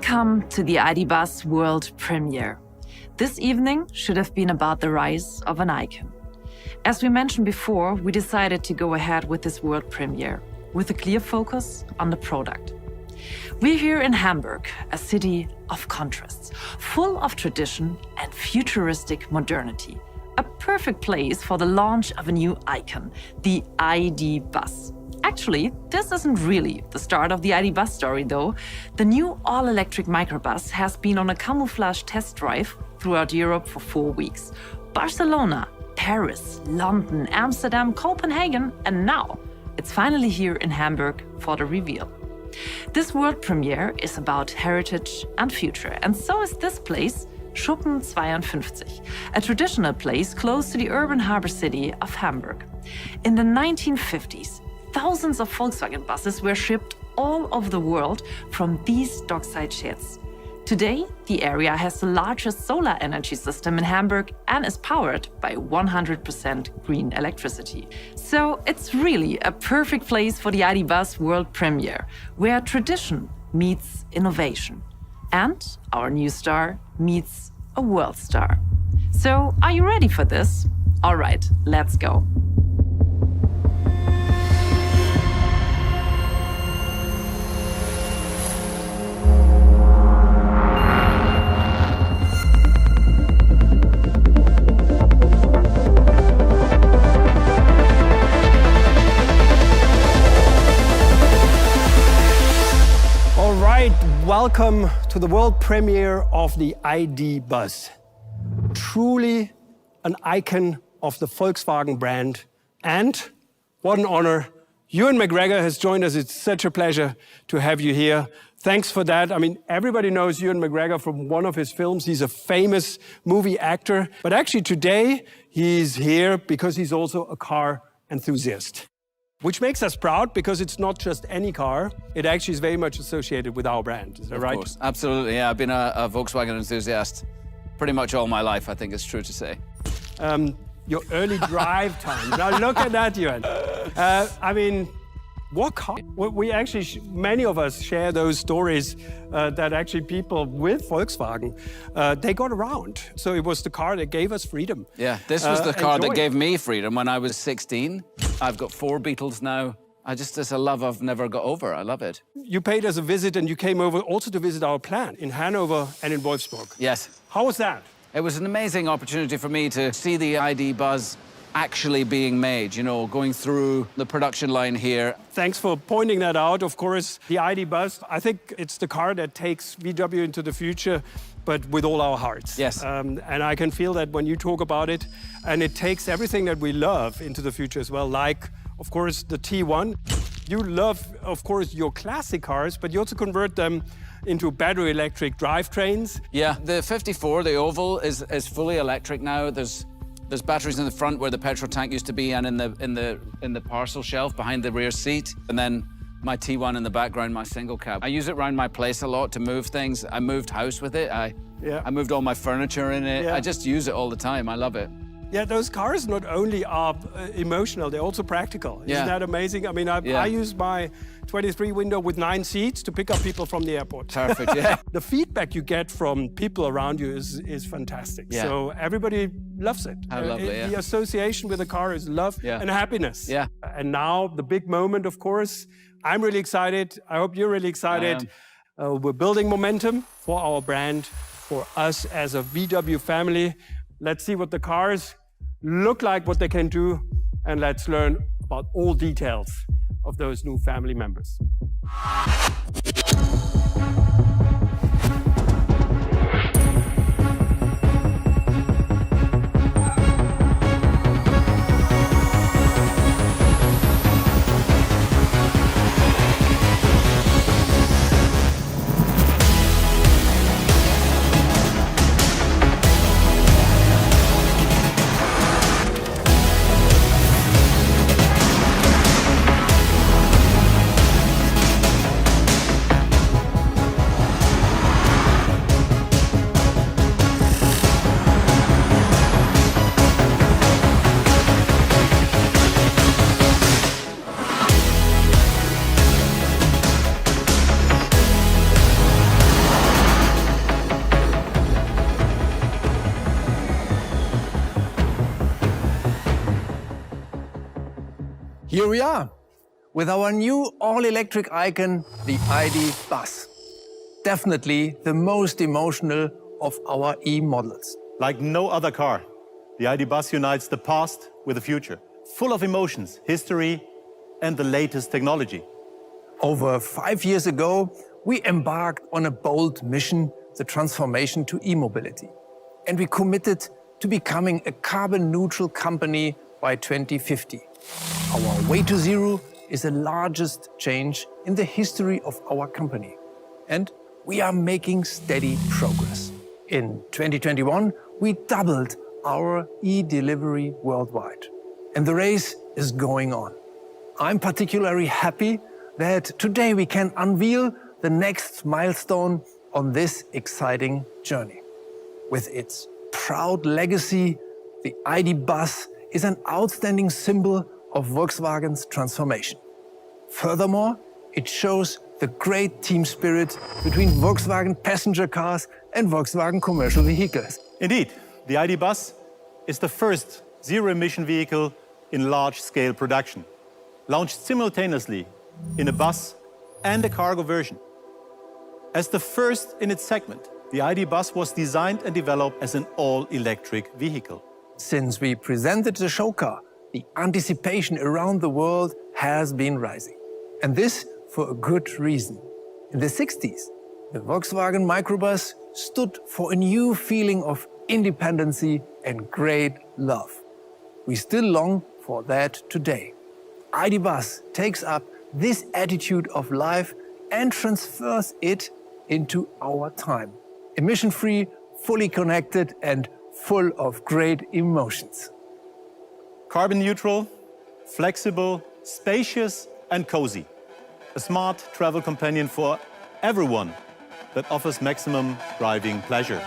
Welcome to the ID Buzz World Premiere. This evening should have been about the rise of an icon. As we mentioned before, we decided to go ahead with this world premiere with a clear focus on the product. We're here in Hamburg, a city of contrasts, full of tradition and futuristic modernity. A perfect place for the launch of a new icon, the ID Buzz. Actually, this isn't really the start of the ID Buzz story, though. The new all-electric microbus has been on a camouflage test drive throughout Europe for 4 weeks. Barcelona, Paris, London, Amsterdam, Copenhagen, and now it's finally here in Hamburg for the reveal. This world premiere is about heritage and future, and so is this place, Schuppen 52, a traditional place close to the urban harbor city of Hamburg. In the 1950s, thousands of Volkswagen buses were shipped all over the world from these dockside sheds. Today, the area has the largest solar energy system in Hamburg and is powered by 100% green electricity. So it's really a perfect place for the ID Buzz world premiere, where tradition meets innovation. And our new star meets a world star. So are you ready for this? All right, let's go. Welcome to the world premiere of the ID Buzz. Truly an icon of the Volkswagen brand. And what an honor, Ewan McGregor has joined us. It's such a pleasure to have you here. Thanks for that. I mean, everybody knows Ewan McGregor from one of his films. He's a famous movie actor. But actually today, he's here because he's also a car enthusiast. Which makes us proud because it's not just any car. It actually is very much associated with our brand. Is that right? Of course, absolutely. Yeah, I've been a Volkswagen enthusiast pretty much all my life, I think it's true to say. Your early drive time. Now look at that, Ewan. I mean, what car? We actually, many of us share those stories that actually people with Volkswagen, they got around. So it was the car that gave us freedom. Yeah, this was the car that gave me freedom when I was 16. I've got 4 Beetles now. It's a love I've never got over. I love it. You paid us a visit and you came over also to visit our plant in Hanover and in Wolfsburg. Yes. How was that? It was an amazing opportunity for me to see the ID Buzz actually being made, you know, going through the production line here. Thanks for pointing that out. Of course, the ID Buzz, I think it's the car that takes VW into the future, but with all our hearts. Yes. And I can feel that when you talk about it, and it takes everything that we love into the future as well, like, of course, the T1. You love, of course, your classic cars, but you also convert them into battery electric drivetrains. Yeah, the 54, the oval, is fully electric now. There's batteries in the front where the petrol tank used to be, and in the parcel shelf behind the rear seat. And then my T1 in the background, my single cab. I use it around my place a lot to move things. I moved house with it. I moved all my furniture in it. Yeah. I just use it all the time. I love it. Yeah, those cars not only are emotional, they're also practical. Isn't that amazing? I mean, I use my 23 window with 9 seats to pick up people from the airport. Perfect, yeah. The feedback you get from people around you is fantastic. Yeah. So everybody loves it. How lovely, yeah. The association with the car is love and happiness. Yeah. And now the big moment, of course. I'm really excited. I hope you're really excited. We're building momentum for our brand, for us as a VW family. Let's see what the cars look like, what they can do, and let's learn about all details of those new family members. Here we are, with our new all-electric icon, the ID Buzz. Definitely the most emotional of our E-models. Like no other car, the ID Buzz unites the past with the future, full of emotions, history, and the latest technology. Over 5 years ago, we embarked on a bold mission, the transformation to e-mobility. And we committed to becoming a carbon-neutral company by 2050. Our way to zero is the largest change in the history of our company. And we are making steady progress. In 2021, we doubled our e-delivery worldwide. And the race is going on. I'm particularly happy that today we can unveil the next milestone on this exciting journey. With its proud legacy, the ID Buzz is an outstanding symbol of Volkswagen's transformation. Furthermore, it shows the great team spirit between Volkswagen passenger cars and Volkswagen commercial vehicles. Indeed, the ID Buzz is the first zero-emission vehicle in large-scale production, launched simultaneously in a bus and a cargo version. As the first in its segment, the ID Buzz was designed and developed as an all-electric vehicle. Since we presented the show car, the anticipation around the world has been rising. And this for a good reason. In the 60s, the Volkswagen microbus stood for a new feeling of independency and great love. We still long for that today. ID Buzz takes up this attitude of life and transfers it into our time. Emission-free, fully connected and full of great emotions. Carbon neutral, flexible, spacious and cozy. A smart travel companion for everyone that offers maximum driving pleasure.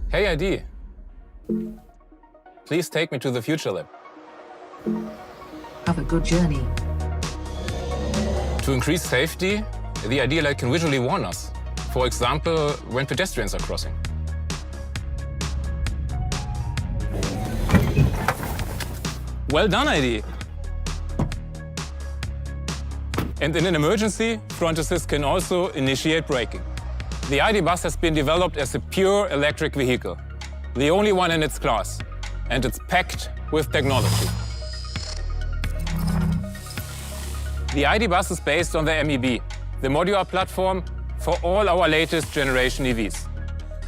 Hey ID, please take me to the Future Lab. Have a good journey. To increase safety, the ID light can visually warn us. For example, when pedestrians are crossing. Well done, ID. And in an emergency, front assist can also initiate braking. The ID Buzz has been developed as a pure electric vehicle, the only one in its class, and it's packed with technology. The ID Buzz is based on the MEB, the modular platform for all our latest generation EVs.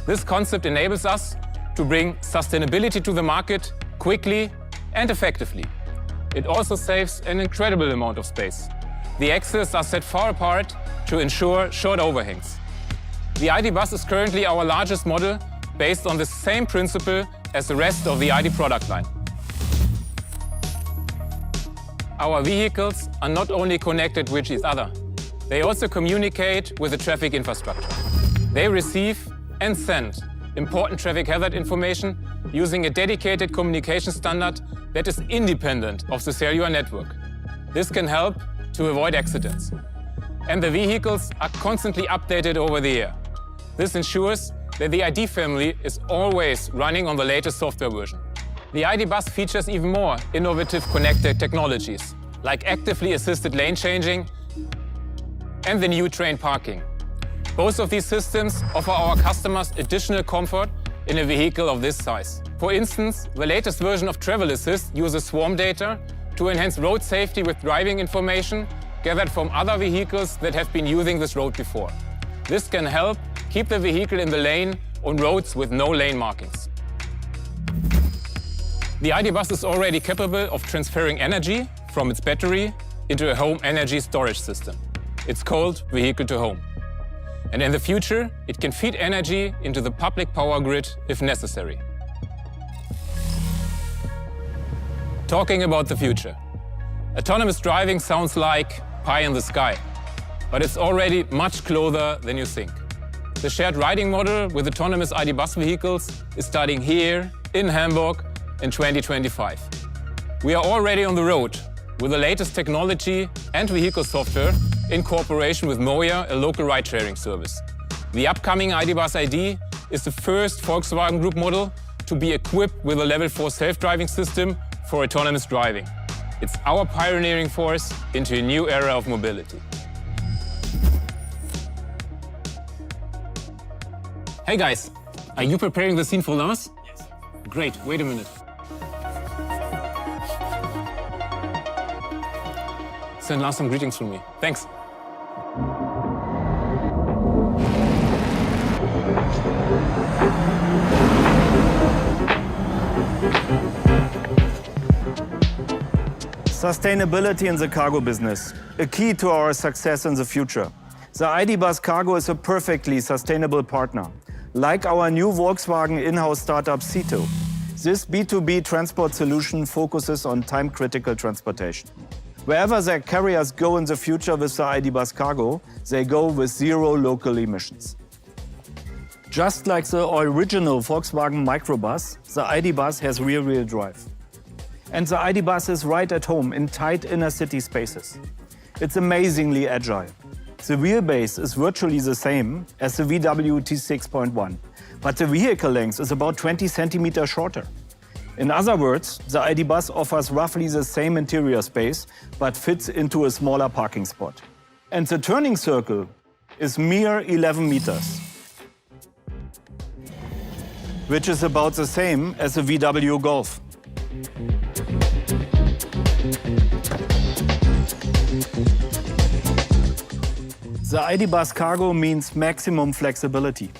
This concept enables us to bring sustainability to the market quickly and effectively. It also saves an incredible amount of space. The axles are set far apart to ensure short overhangs. The ID Buzz is currently our largest model, based on the same principle as the rest of the ID product line. Our vehicles are not only connected with each other, they also communicate with the traffic infrastructure. They receive and send important traffic hazard information using a dedicated communication standard that is independent of the cellular network. This can help to avoid accidents. And the vehicles are constantly updated over the air. This ensures that the ID family is always running on the latest software version. The ID Buzz features even more innovative connected technologies, like actively assisted lane changing and the new train parking. Both of these systems offer our customers additional comfort in a vehicle of this size. For instance, the latest version of Travel Assist uses swarm data to enhance road safety with driving information gathered from other vehicles that have been using this road before. This can help keep the vehicle in the lane on roads with no lane markings. The ID Buzz is already capable of transferring energy from its battery into a home energy storage system. It's called Vehicle to Home. And in the future, it can feed energy into the public power grid if necessary. Talking about the future. Autonomous driving sounds like pie in the sky, but it's already much closer than you think. The shared riding model with autonomous ID Buzz vehicles is starting here in Hamburg in 2025. We are already on the road with the latest technology and vehicle software in cooperation with Moja, a local ride-sharing service. The upcoming ID Buzz ID is the first Volkswagen Group model to be equipped with a Level 4 self-driving system for autonomous driving. It's our pioneering force into a new era of mobility. Hey guys, are you preparing the scene for Lars? Yes. Great, wait a minute. Send Lars some greetings from me. Thanks. Sustainability in the cargo business, a key to our success in the future. The ID Buzz Cargo is a perfectly sustainable partner, like our new Volkswagen in-house startup Cito. This B2B transport solution focuses on time-critical transportation. Wherever their carriers go in the future with the ID Buzz Cargo, they go with zero local emissions. Just like the original Volkswagen microbus, the ID Buzz has rear-wheel drive. And the ID Buzz is right at home in tight inner city spaces. It's amazingly agile. The wheelbase is virtually the same as the VW T6.1, but the vehicle length is about 20 centimeters shorter. In other words, the ID Buzz offers roughly the same interior space, but fits into a smaller parking spot. And the turning circle is mere 11 meters, which is about the same as the VW Golf. The ID Buzz Cargo means maximum flexibility.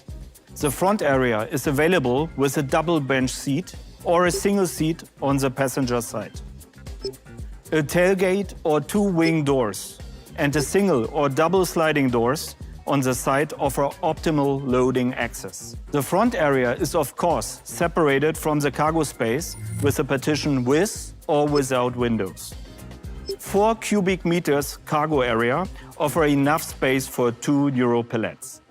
The front area is available with a double bench seat or a single seat on the passenger side. A tailgate or two wing doors and a single or double sliding doors on the side offer optimal loading access. The front area is of course separated from the cargo space with a partition with or without windows. 4 cubic meters cargo area offer enough space for 2 Euro pallets.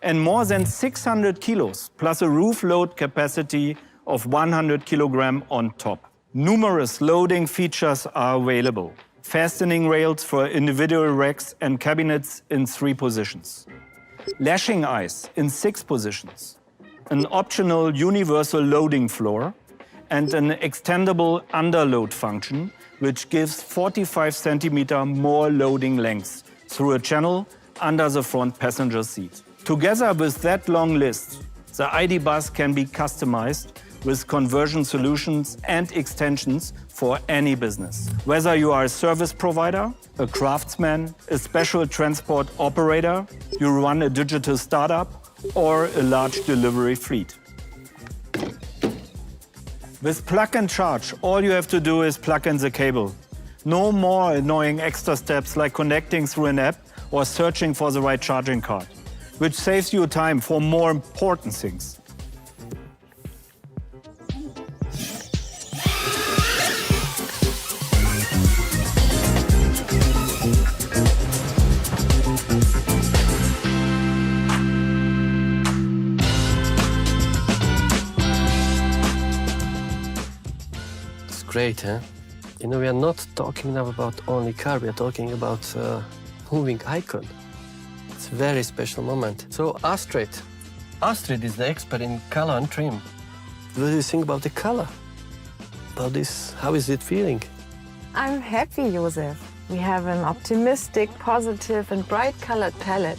And more than 600 kilos plus a roof load capacity of 100 kilogram on top. Numerous loading features are available. Fastening rails for individual racks and cabinets in 3 positions. Lashing eyes in 6 positions. An optional universal loading floor and an extendable underload function which gives 45 centimeter more loading length through a channel under the front passenger seat. Together with that long list, the ID Buzz can be customized with conversion solutions and extensions for any business. Whether you are a service provider, a craftsman, a special transport operator, you run a digital startup, or a large delivery fleet. With plug and charge, all you have to do is plug in the cable. No more annoying extra steps like connecting through an app or searching for the right charging card, which saves you time for more important things. Great, huh? You know, we are not talking now about only car, we are talking about moving icon. It's a very special moment. So Astrid is the expert in color and trim. What do you think about the color? About this, how is it feeling? I'm happy, Josef. We have an optimistic, positive and bright colored palette.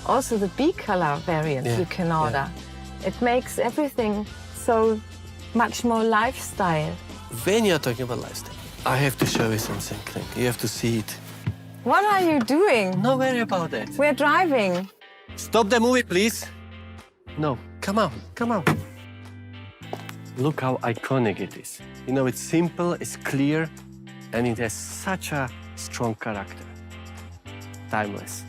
Also the B color variant you can order. It makes everything so much more lifestyle. When you're talking about lifestyle, I have to show you something. You have to see it. What are you doing? No worry about that. We're driving. Stop the movie, please. No, come on, come on. Look how iconic it is. You know, it's simple, it's clear, And it has such a strong character. Timeless.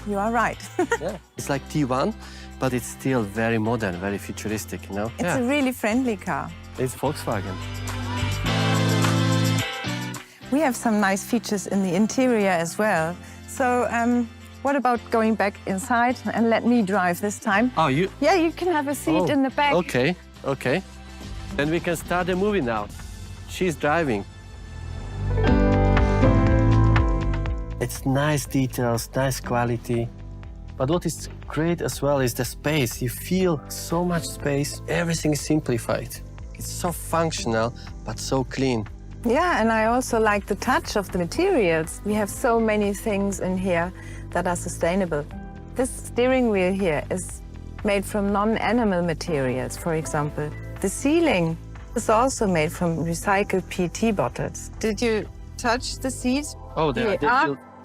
You are right. Yeah. It's like T1, but it's still very modern, very futuristic, you know? It's a really friendly car. It's Volkswagen. We have some nice features in the interior as well. So what about going back inside and let me drive this time? Oh, you? Yeah, you can have a seat in the back. Okay, okay. Then we can start the movie now. She's driving. It's nice details, nice quality. But what is great as well is the space. You feel so much space. Everything is simplified. It's so functional, but so clean. Yeah, and I also like the touch of the materials. We have so many things in here that are sustainable. This steering wheel here is made from non-animal materials, for example. The ceiling is also made from recycled PET bottles. Did you touch the seat? Oh, The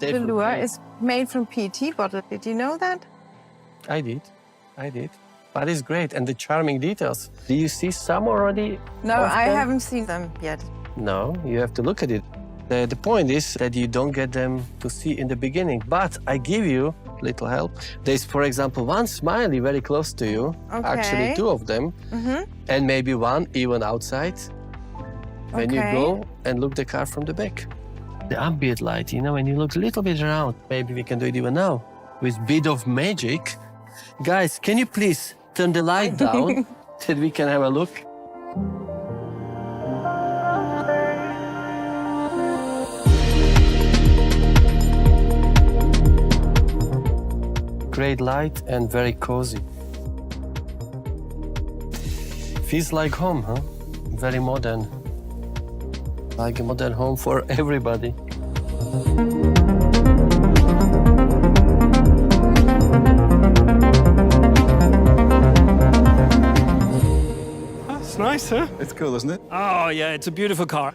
velour is made from PET bottle. Did you know that? I did. But it's great, and the charming details. Do you see some already? No, I haven't seen them yet. No, you have to look at it. The point is that you don't get them to see in the beginning, but I give you a little help. There's, for example, one smiley very close to you, actually 2 of them, and maybe one even outside when you go and look the car from the back. The ambient light, you know, when you look a little bit around, maybe we can do it even now, with a bit of magic. Guys, can you please turn the light down that we can have a look? Great light and very cozy. Feels like home, huh? Very modern. Like a modern home for everybody. That's nice, huh? It's cool, isn't it? Oh, yeah, it's a beautiful car.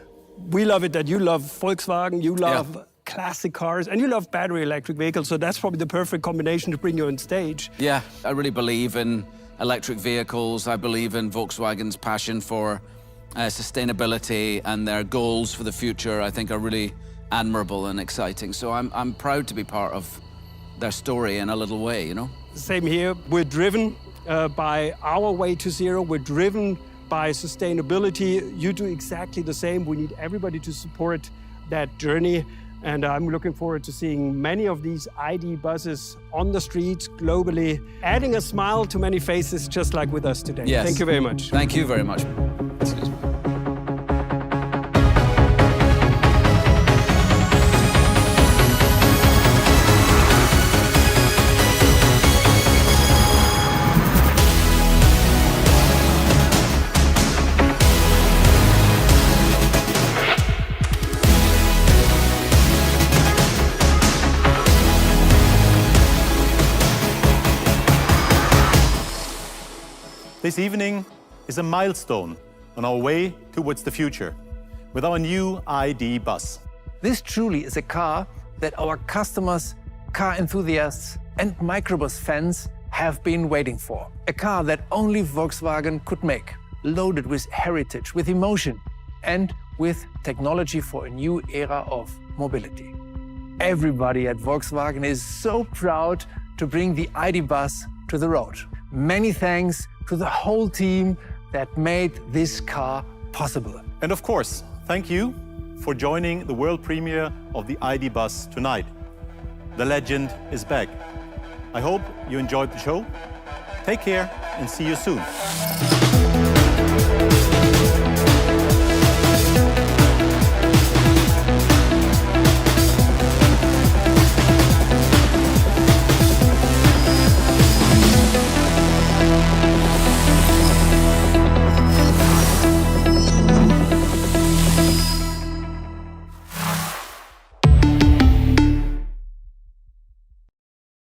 We love it that you love Volkswagen, you love classic cars, and you love battery electric vehicles, so that's probably the perfect combination to bring you on stage. Yeah, I really believe in electric vehicles. I believe in Volkswagen's passion for sustainability, and their goals for the future, I think, are really admirable and exciting. So I'm proud to be part of their story in a little way, you know? Same here. We're driven by our way to zero. We're driven by sustainability. You do exactly the same. We need everybody to support that journey. And I'm looking forward to seeing many of these ID buses on the streets globally, adding a smile to many faces, just like with us today. Yes. Thank you very much. Thank you very much. This evening is a milestone on our way towards the future with our new ID Buzz. This truly is a car that our customers, car enthusiasts, and microbus fans have been waiting for. A car that only Volkswagen could make, loaded with heritage, with emotion, and with technology for a new era of mobility. Everybody at Volkswagen is so proud to bring the ID Buzz to the road. Many thanks to the whole team that made this car possible. And of course, thank you for joining the world premiere of the ID Buzz tonight. The legend is back. I hope you enjoyed the show. Take care and see you soon.